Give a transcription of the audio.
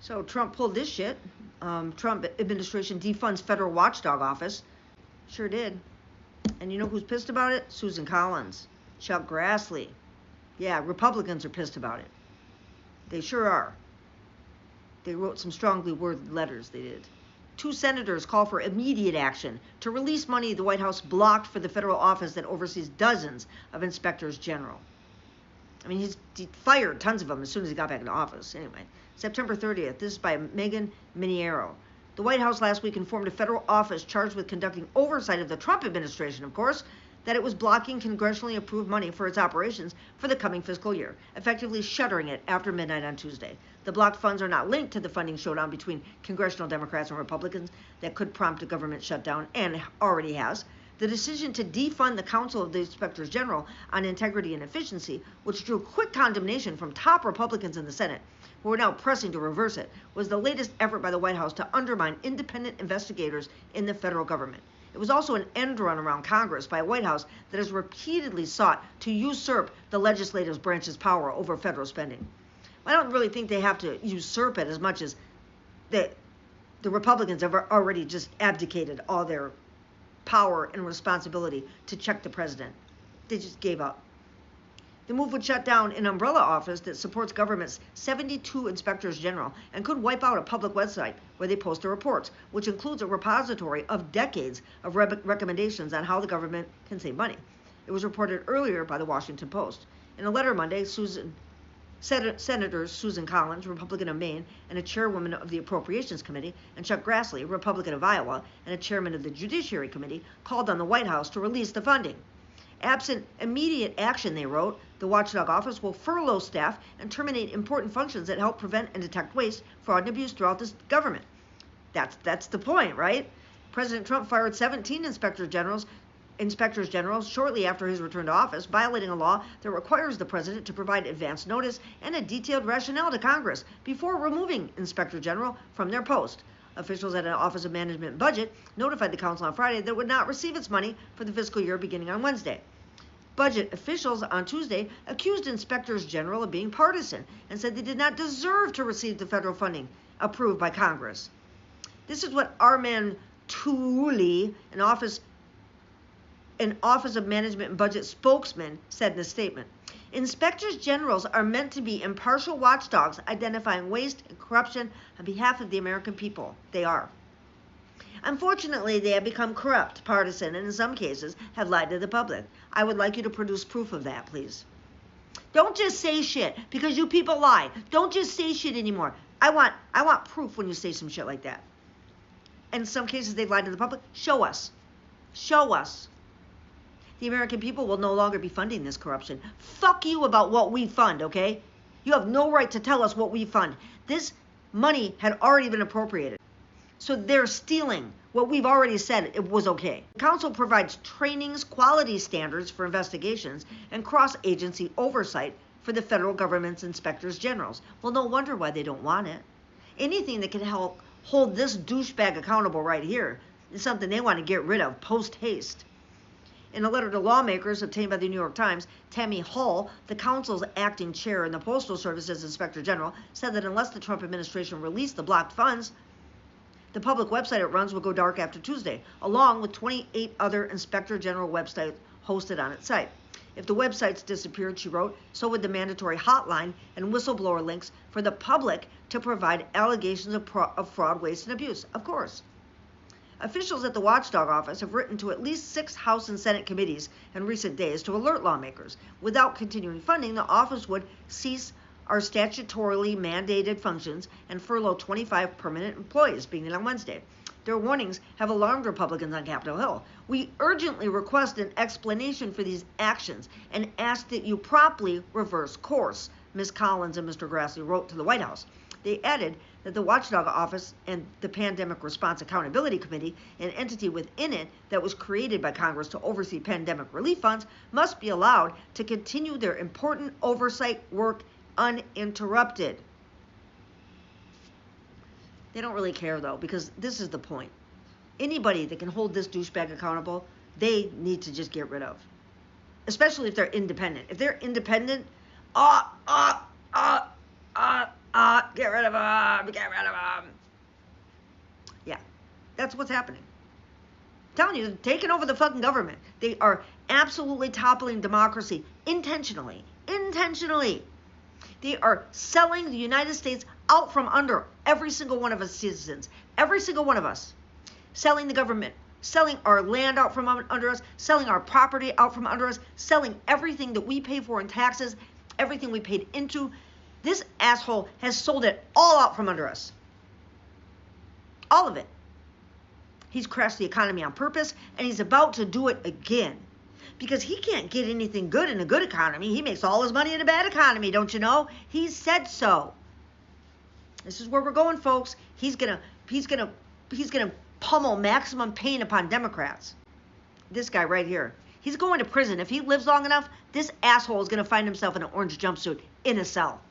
So Trump pulled this shit. Trump administration defunds federal watchdog office. Sure did. And you know who's pissed about it? Susan Collins, Chuck Grassley. Yeah, Republicans are pissed about it. They sure are. They wrote some strongly worded letters, they did. 2 senators call for immediate action to release money the White House blocked for the federal office that oversees dozens of inspectors general. I mean, he fired tons of them as soon as he got back into office. Anyway, September 30th, this is by Megan Miniero. The White House last week informed a federal office charged with conducting oversight of the Trump administration, of course, that it was blocking congressionally approved money for its operations for the coming fiscal year, effectively shuttering it after midnight on Tuesday. The blocked funds are not linked to the funding showdown between congressional Democrats and Republicans that could prompt a government shutdown, and already has. The decision to defund the Council of the Inspectors General on Integrity and Efficiency, which drew quick condemnation from top Republicans in the Senate, who are now pressing to reverse it, was the latest effort by the White House to undermine independent investigators in the federal government. It was also an end run around Congress by a White House that has repeatedly sought to usurp the legislative branch's power over federal spending. I don't really think they have to usurp it as much as the Republicans have already just abdicated all their power and responsibility to check the president. They just gave up. The move would shut down an umbrella office that supports government's 72 inspectors general and could wipe out a public website where they post their reports, which includes a repository of decades of recommendations on how the government can save money. It was reported earlier by the Washington Post. In a letter Monday, Senators Susan Collins, Republican of Maine, and a chairwoman of the Appropriations Committee, and Chuck Grassley, Republican of Iowa, and a chairman of the Judiciary Committee, called on the White House to release the funding. Absent immediate action, they wrote, the Watchdog office will furlough staff and terminate important functions that help prevent and detect waste, fraud, and abuse throughout this government. That's the point, right? President Trump fired 17 inspectors generals shortly after his return to office, violating a law that requires the president to provide advance notice and a detailed rationale to Congress before removing inspector general from their post. Officials at an Office of Management and Budget notified the council on Friday that it would not receive its money for the fiscal year beginning on Wednesday. Budget officials on Tuesday accused inspectors general of being partisan and said they did not deserve to receive the federal funding approved by Congress. This is what Armand Tooley, an Office of Management and Budget spokesman, said in a statement. Inspectors generals are meant to be impartial watchdogs identifying waste and corruption on behalf of the American people. They are. Unfortunately, they have become corrupt, partisan, and in some cases have lied to the public. I would like you to produce proof of that, please. Don't just say shit because you people lie. Don't just say shit anymore. I want proof when you say some shit like that. And in some cases they've lied to the public. Show us. Show us. The American people will no longer be funding this corruption. Fuck you about what we fund, okay? You have no right to tell us what we fund. This money had already been appropriated. So they're stealing what we've already said it was okay. The council provides trainings, quality standards for investigations, and cross-agency oversight for the federal government's inspectors generals. Well, no wonder why they don't want it. Anything that can help hold this douchebag accountable right here is something they want to get rid of post-haste. In a letter to lawmakers obtained by the New York Times, Tammy Hall, the council's acting chair and the Postal Service's inspector general, said that unless the Trump administration released the blocked funds, the public website it runs will go dark after Tuesday, along with 28 other inspector general websites hosted on its site. If the websites disappeared, she wrote, so would the mandatory hotline and whistleblower links for the public to provide allegations of fraud, waste, and abuse. Of course. Officials at the Watchdog office have written to at least 6 House and Senate committees in recent days to alert lawmakers. Without continuing funding, the office would cease our statutorily mandated functions and furlough 25 permanent employees beginning on Wednesday. Their warnings have alarmed Republicans on Capitol Hill. We urgently request an explanation for these actions and ask that you promptly reverse course, Ms. Collins and Mr. Grassley wrote to the White House. They added that the Watchdog Office and the Pandemic Response Accountability Committee, an entity within it that was created by Congress to oversee pandemic relief funds, must be allowed to continue their important oversight work uninterrupted. They don't really care, though, because this is the point. Anybody that can hold this douchebag accountable, they need to just get rid of. Especially if they're independent. If they're independent, get rid of them. him, get rid of him. Yeah, that's what's happening. I'm telling you, they're taking over the fucking government. They are absolutely toppling democracy intentionally. Intentionally. They are selling the United States out from under every single one of us citizens. Every single one of us. Selling the government. Selling our land out from under us. Selling our property out from under us. Selling everything that we pay for in taxes. Everything we paid into. This asshole has sold it all out from under us. All of it. He's crashed the economy on purpose, and he's about to do it again. Because he can't get anything good in a good economy. He makes all his money in a bad economy, don't you know? He said so. This is where we're going, folks. He's gonna pummel maximum pain upon Democrats. This guy right here. He's going to prison. If he lives long enough, this asshole is gonna find himself in an orange jumpsuit in a cell.